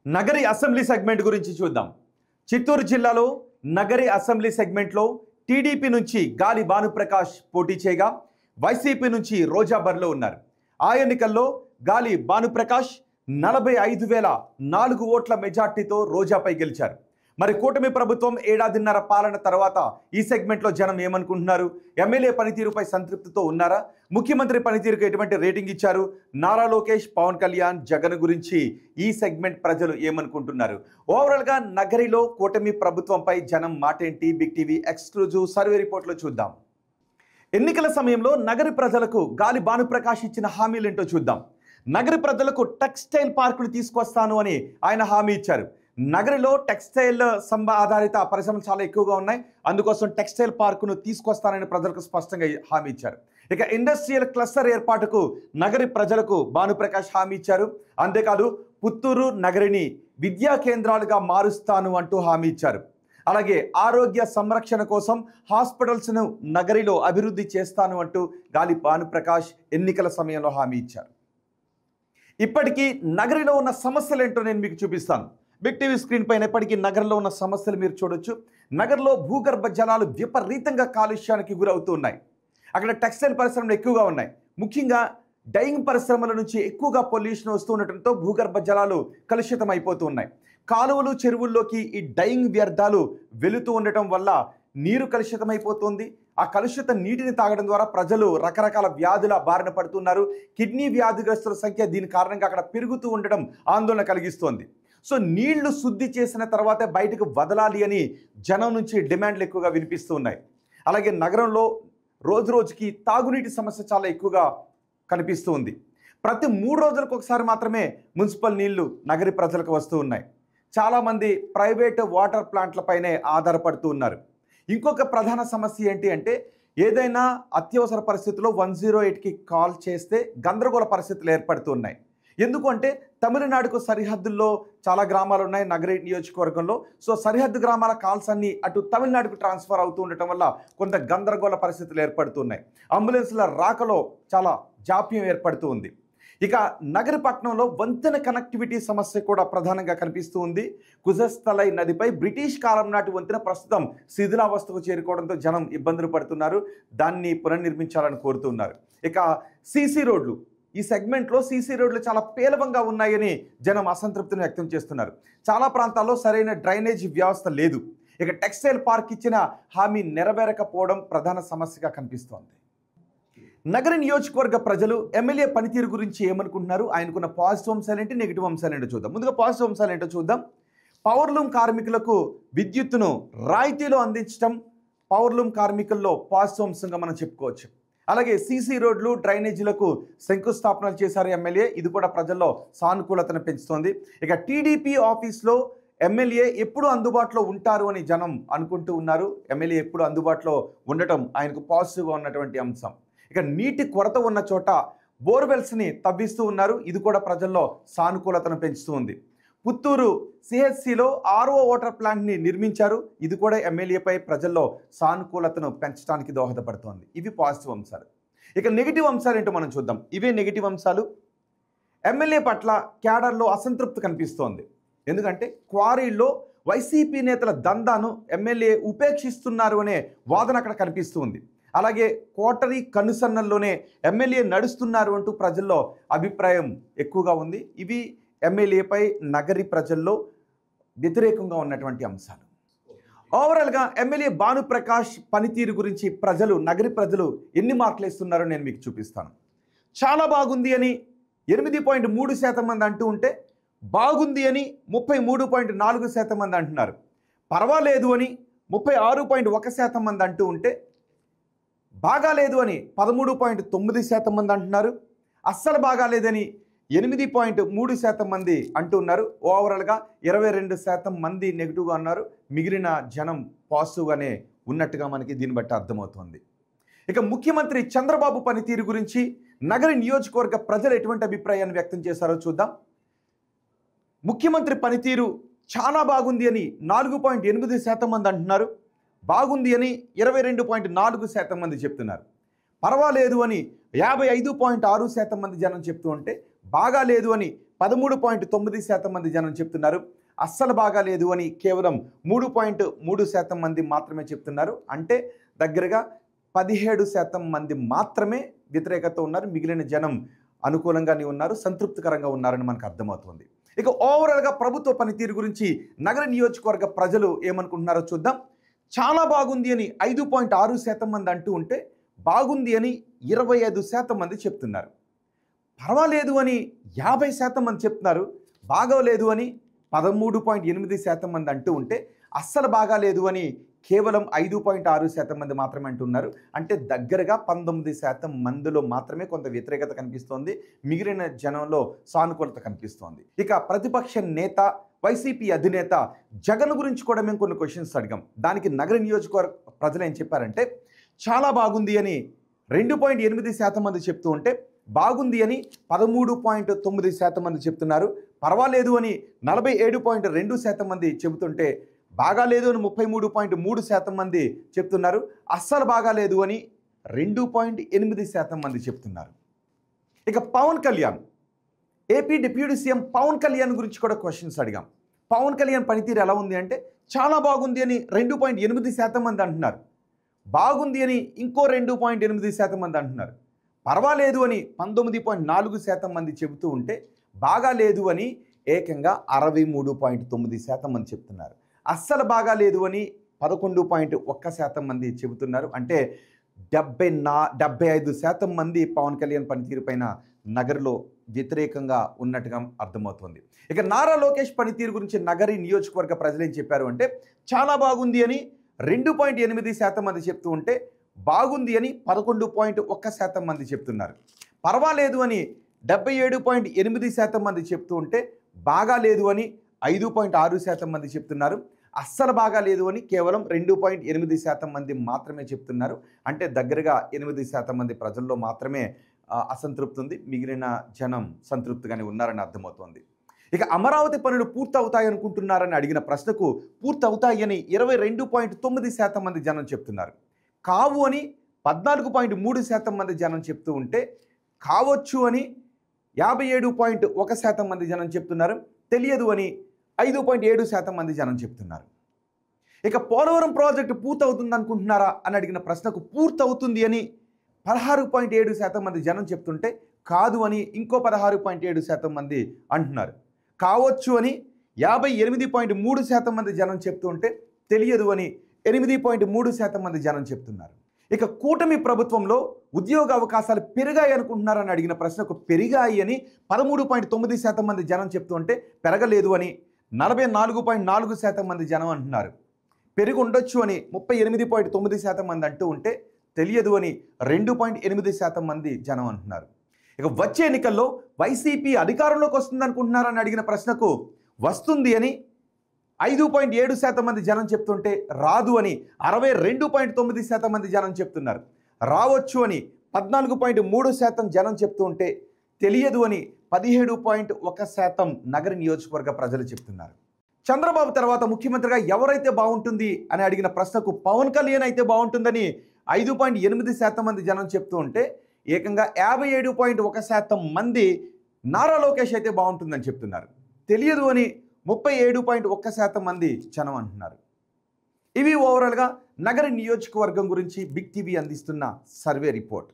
Nagari assembly segment గురించి చూద్దాం. చిత్తూరు జిల్లాలో నగరి అసెంబ్లీ సెగ్మెంట్లో టీడీపీ నుంచి గాలి భానుప్రకాష్ పోటీ చేయగా వైసీపీ నుంచి రోజా బరిలో ఉన్నారు. ఆ ఎన్నికల్లో గాలి భానుప్రకాష్ 45,004 ఓట్ల మెజార్టీతో రోజాపై గెలిచారు. మరి కూటమి ప్రభుత్వం ఏడాదిన్నర పాలన తర్వాత ఈ సెగ్మెంట్లో జనం ఏమనుకుంటున్నారు? ఎమ్మెల్యే పనితీరుపై సంతృప్తితో ఉన్నారా? ముఖ్యమంత్రి పనితీరుకు ఎటువంటి రేటింగ్ ఇచ్చారు? నారా లోకేష్, పవన్ కళ్యాణ్, జగన్ గురించి ఈ సెగ్మెంట్ ప్రజలు ఏమనుకుంటున్నారు? ఓవరాల్గా నగరిలో కూటమి ప్రభుత్వంపై జనం మాటేంటి? బిగ్ టీవీ ఎక్స్క్లూజివ్ సర్వే రిపోర్ట్లో చూద్దాం. ఎన్నికల సమయంలో నగరి ప్రజలకు గాలి భానుప్రకాష్ ఇచ్చిన హామీలేంటో చూద్దాం. నగరి ప్రజలకు టెక్స్టైల్ పార్కులు తీసుకొస్తాను అని ఆయన హామీ ఇచ్చారు. నగరిలో టెక్స్టైల్ ఆధారిత పరిశ్రమలు చాలా ఎక్కువగా ఉన్నాయి. అందుకోసం టెక్స్టైల్ పార్కును తీసుకొస్తానని ప్రజలకు స్పష్టంగా హామీ ఇచ్చారు. ఇక ఇండస్ట్రియల్ క్లస్టర్ ఏర్పాటుకు నగరి ప్రజలకు భానుప్రకాష్ హామీ ఇచ్చారు. అంతేకాదు పుత్తూరు నగరిని విద్యా కేంద్రాలుగా మారుస్తాను అంటూ హామీ ఇచ్చారు. అలాగే ఆరోగ్య సంరక్షణ కోసం హాస్పిటల్స్ను నగరిలో అభివృద్ధి చేస్తాను అంటూ గాలి భానుప్రకాష్ ఎన్నికల సమయంలో హామీ ఇచ్చారు. ఇప్పటికీ నగరిలో ఉన్న సమస్యలు ఏంటో నేను మీకు చూపిస్తాను. బిగ్ టీవీ స్క్రీన్ పైన ఎప్పటికీ నగరంలో ఉన్న సమస్యలు మీరు చూడొచ్చు. నగరంలో భూగర్భ జలాలు విపరీతంగా కాలుష్యానికి గురవుతూ ఉన్నాయి. అక్కడ టెక్స్టైల్ పరిశ్రమలు ఎక్కువగా ఉన్నాయి. ముఖ్యంగా డైయింగ్ పరిశ్రమల నుంచి ఎక్కువగా పొల్యూషన్ వస్తూ ఉండటంతో భూగర్భ జలాలు కలుషితం అయిపోతూ ఉన్నాయి. కాలువలు, చెరువుల్లోకి ఈ డైయింగ్ వ్యర్థాలు వెళుతూ ఉండటం వల్ల నీరు కలుషితమైపోతుంది. ఆ కలుషిత నీటిని తాగడం ద్వారా ప్రజలు రకరకాల వ్యాధుల బారిన పడుతున్నారు. కిడ్నీ వ్యాధిగ్రస్తుల సంఖ్య దీని కారణంగా అక్కడ పెరుగుతూ ఉండడం ఆందోళన కలిగిస్తోంది. సో నీళ్లు శుద్ధి చేసిన తర్వాతే బయటకు వదలాలి అని జనం నుంచి డిమాండ్లు ఎక్కువగా వినిపిస్తూ ఉన్నాయి. అలాగే నగరంలో రోజు రోజుకి తాగునీటి సమస్య చాలా ఎక్కువగా కనిపిస్తూ ఉంది. ప్రతి 3 రోజులకు ఒకసారి మాత్రమే మున్సిపల్ నీళ్లు నగరి ప్రజలకు వస్తూ ఉన్నాయి. చాలామంది ప్రైవేట్ వాటర్ ప్లాంట్లపైనే ఆధారపడుతూ ఉన్నారు. ఇంకొక ప్రధాన సమస్య ఏంటి అంటే ఏదైనా అత్యవసర పరిస్థితుల్లో 108కి కాల్ చేస్తే గందరగోళ పరిస్థితులు ఏర్పడుతూ ఉన్నాయి. ఎందుకంటే తమిళనాడుకు సరిహద్దుల్లో చాలా గ్రామాలు ఉన్నాయి నగరి నియోజకవర్గంలో. సో సరిహద్దు గ్రామాల కాల్స్ అన్నీ అటు తమిళనాడుకు ట్రాన్స్ఫర్ అవుతూ ఉండటం వల్ల కొంత గందరగోళ పరిస్థితులు ఏర్పడుతున్నాయి. అంబులెన్స్ల రాకలో చాలా జాప్యం ఏర్పడుతూ ఉంది. ఇక నగరపట్నంలో వంతెన కనెక్టివిటీ సమస్య కూడా ప్రధానంగా కనిపిస్తూ ఉంది. కుజస్థలై నదిపై బ్రిటిష్ కాలం నాటి వంతెన ప్రస్తుతం శిథిలావస్థకు చేరుకోవడంతో జనం ఇబ్బందులు పడుతున్నారు. దాన్ని పునర్నిర్మించాలని కోరుతున్నారు. ఇక సీసీ రోడ్లు, ఈ సెగ్మెంట్లో సీసీ రోడ్లు చాలా పేలవంగా ఉన్నాయని జనం అసంతృప్తిని వ్యక్తం చేస్తున్నారు. చాలా ప్రాంతాల్లో సరైన డ్రైనేజ్ వ్యవస్థ లేదు. ఇక టెక్స్టైల్ పార్క్ ఇచ్చిన హామీ నెరవేరకపోవడం ప్రధాన సమస్యగా కనిపిస్తోంది. నగర నియోజకవర్గ ప్రజలు ఎమ్మెల్యే పనితీరు గురించి ఏమనుకుంటున్నారు? ఆయనకున్న పాజిటివ్ అంశాలు ఏంటి, నెగిటివ్ అంశాలు ఏంటో చూద్దాం. ముందుగా పాజిటివ్ అంశాలు ఏంటో చూద్దాం. పవర్లూమ్ కార్మికులకు విద్యుత్తును రాయితీలో అందించడం పవర్లూమ్ కార్మికుల్లో పాజిటివ్ అంశంగా మనం చెప్పుకోవచ్చు. అలాగే సీసీ రోడ్లు, డ్రైనేజీలకు శంకుస్థాపనలు చేశారు ఎమ్మెల్యే. ఇది కూడా ప్రజల్లో సానుకూలతను పెంచుతోంది. ఇక టీడీపీ ఆఫీస్లో ఎమ్మెల్యే ఎప్పుడు అందుబాటులో ఉంటారు అని జనం అనుకుంటూ ఉన్నారు. ఎమ్మెల్యే ఎప్పుడు అందుబాటులో ఉండటం ఆయనకు పాజిటివ్గా ఉన్నటువంటి అంశం. ఇక నీటి కొరత ఉన్న చోట బోర్వెల్స్ని తవ్విస్తూ ఉన్నారు. ఇది కూడా ప్రజల్లో సానుకూలతను పెంచుతూ ఉంది. పుత్తూరు సిహెచ్సిలో ఆర్ఓ వాటర్ ప్లాంట్ని నిర్మించారు. ఇది కూడా ఎమ్మెల్యేపై ప్రజల్లో సానుకూలతను పెంచడానికి దోహదపడుతోంది. ఇవి పాజిటివ్ అంశాలు. ఇక నెగిటివ్ అంశాలు ఏంటో మనం చూద్దాం. ఇవే నెగిటివ్ అంశాలు. ఎమ్మెల్యే పట్ల క్యాడర్లో అసంతృప్తి కనిపిస్తోంది. ఎందుకంటే క్వారీల్లో వైసీపీ నేతల దందాను ఎమ్మెల్యే ఉపేక్షిస్తున్నారు అనే వాదన అక్కడ కనిపిస్తుంది. అలాగే కోటరీ కనుసన్నల్లోనే ఎమ్మెల్యే నడుస్తున్నారు అంటూ ప్రజల్లో అభిప్రాయం ఎక్కువగా ఉంది. ఇవి ఎమ్మెల్యేపై నగరి ప్రజల్లో వ్యతిరేకంగా ఉన్నటువంటి అంశాలు. ఓవరాల్గా ఎమ్మెల్యే భానుప్రకాష్ పనితీరు గురించి నగరి ప్రజలు ఎన్ని మార్కులు ఇస్తున్నారో నేను మీకు చూపిస్తాను. చాలా బాగుంది అని 8.3% మంది అంటూ ఉంటే, బాగుంది అని 33.4% మంది అంటున్నారు. పర్వాలేదు అని 36.1% మంది అంటూ ఉంటే, బాగాలేదు అని 13.9% మంది అంటున్నారు. అస్సలు బాగాలేదని 8.3% మంది అంటున్నారు. ఓవరాల్గా 22% మంది నెగిటివ్గా ఉన్నారు. మిగిలిన జనం పాజిటివ్గానే ఉన్నట్టుగా మనకి దీన్ని బట్టి అర్థమవుతుంది. ఇక ముఖ్యమంత్రి చంద్రబాబు పనితీరు గురించి నగర నియోజకవర్గ ప్రజలు ఎటువంటి అభిప్రాయాన్ని వ్యక్తం చేశారో చూద్దాం. ముఖ్యమంత్రి పనితీరు చాలా బాగుంది అని 4.8% మంది అంటున్నారు. బాగుంది అని 22.4% మంది చెప్తున్నారు. పర్వాలేదు అని 55.6% మంది జనం చెప్తూ ఉంటే, బాగాలేదు అని 13.9% మంది జనం చెప్తున్నారు. అస్సలు బాగాలేదు అని కేవలం 3.3% మంది మాత్రమే చెప్తున్నారు. అంటే దగ్గరగా 17% మంది మాత్రమే వ్యతిరేకత ఉన్నారు. మిగిలిన జనం అనుకూలంగానే ఉన్నారు, సంతృప్తికరంగా ఉన్నారని మనకు అర్థమవుతుంది. ఇక ఓవరాల్గా ప్రభుత్వ పనితీరు గురించి నగర నియోజకవర్గ ప్రజలు ఏమనుకుంటున్నారో చూద్దాం. చాలా బాగుంది అని 5.6% మంది అంటూ ఉంటే, బాగుంది అని 25% మంది చెప్తున్నారు. పర్వాలేదు అని 50% మంది చెప్తున్నారు. బాగోలేదు అని 13.8% మంది అంటూ ఉంటే, అస్సలు బాగాలేదు అని కేవలం 5.6% మంది మాత్రమే అంటున్నారు. అంటే దగ్గరగా 19% మందిలో మాత్రమే కొంత వ్యతిరేకత కనిపిస్తోంది. మిగిలిన జనంలో సానుకూలత కనిపిస్తోంది. ఇక ప్రతిపక్ష నేత వైసీపీ అధినేత జగన్ గురించి కూడా మేము కొన్ని క్వశ్చన్స్ అడిగాం. దానికి నగర నియోజకవర్గ ప్రజలు ఏం చెప్పారంటే, చాలా బాగుంది అని 2.8% మంది చెప్తూ ఉంటే, బాగుంది అని 13.9% మంది చెప్తున్నారు. పర్వాలేదు అని 47.2% మంది చెబుతుంటే, బాగాలేదు అని 33.3% మంది చెప్తున్నారు. అస్సలు బాగాలేదు అని 2.8% మంది చెప్తున్నారు. ఇక Pawan Kalyan, AP deputy CM Pawan Kalyan గురించి కూడా క్వశ్చన్స్ అడిగాం. పవన్ కళ్యాణ్ పనితీరు ఎలా ఉంది అంటే, చాలా బాగుంది అని 2.8% మంది అంటున్నారు. బాగుంది అని ఇంకో 2.8% మంది అంటున్నారు. పర్వాలేదు అని 19.4% మంది చెబుతూ ఉంటే, బాగాలేదు అని ఏకంగా 63.9% మంది చెప్తున్నారు. అస్సలు బాగాలేదు అని 11.1% మంది చెబుతున్నారు. అంటే 75% మంది పవన్ కళ్యాణ్ పనితీరు పైన నగరులో వ్యతిరేకంగా ఉన్నట్టుగా అర్థమవుతుంది. ఇక నారా లోకేష్ పనితీరు గురించి నగరి నియోజకవర్గ ప్రజలు ఏం చెప్పారు అంటే, చాలా బాగుంది అని 2.8% మంది చెప్తూ ఉంటే, బాగుంది అని 11.1% మంది చెప్తున్నారు. పర్వాలేదు అని 77.8% మంది చెప్తూ ఉంటే, బాగాలేదు అని 5.6% మంది చెప్తున్నారు. అస్సలు బాగాలేదు అని కేవలం 2.8% మంది మాత్రమే చెప్తున్నారు. అంటే దగ్గరగా 8% మంది ప్రజల్లో మాత్రమే అసంతృప్తి ఉంది. మిగిలిన జనం సంతృప్తిగానే ఉన్నారని అర్థమవుతోంది. ఇక అమరావతి పనులు పూర్తవుతాయనుకుంటున్నారని అడిగిన ప్రశ్నకు పూర్తవుతాయని 22.9% మంది జనం చెప్తున్నారు. కావు అని 14.3% మంది జనం చెప్తూ ఉంటే, కావచ్చు అని 57.1% మంది జనం చెప్తున్నారు. తెలియదు అని 5.7% మంది జనం చెప్తున్నారు. ఇక పోలవరం ప్రాజెక్టు పూర్తవుతుంది అనుకుంటున్నారా అని అడిగిన ప్రశ్నకు పూర్తవుతుంది అని 16.7% మంది జనం చెప్తుంటే, కాదు అని ఇంకో 16.7% మంది అంటున్నారు. కావచ్చు అని 58.3% మంది జనం చెప్తుంటే, తెలియదు అని 8.3% మంది జనం చెప్తున్నారు. ఇక కూటమి ప్రభుత్వంలో ఉద్యోగ అవకాశాలు పెరిగాయి అనుకుంటున్నారని అడిగిన ప్రశ్నకు పెరిగాయి అని 13.9% మంది జనం చెప్తుంటే, పెరగలేదు అని 44.4% మంది జనం అంటున్నారు. పెరిగి ఉండొచ్చు అని 38.9% మంది అంటూ ఉంటే, తెలియదు అని 2.8% మంది జనం అంటున్నారు. ఇక వచ్చే ఎన్నికల్లో వైసీపీ అధికారంలోకి వస్తుంది అనుకుంటున్నారని అడిగిన ప్రశ్నకు వస్తుంది అని 5.7% మంది జనం చెప్తుంటే, రాదు అని 62.9% మంది జనం చెప్తున్నారు. రావచ్చు అని 14.3% జనం చెప్తూ ఉంటే, తెలియదు అని 17.1% నగర నియోజకవర్గ ప్రజలు చెప్తున్నారు. చంద్రబాబు తర్వాత ముఖ్యమంత్రిగా ఎవరైతే బాగుంటుంది అని అడిగిన ప్రశ్నకు పవన్ కళ్యాణ్ అయితే బాగుంటుందని 5.8% మంది జనం చెప్తూ ఉంటే, ఏకంగా 57.1% మంది నారా లోకేష్ అయితే బాగుంటుందని చెప్తున్నారు. తెలియదు అని 37.1% మంది జనం అంటున్నారు. ఇవి ఓవరాల్గా నగర నియోజకవర్గం గురించి బిగ్ టీవీ అందిస్తున్న సర్వే రిపోర్ట్.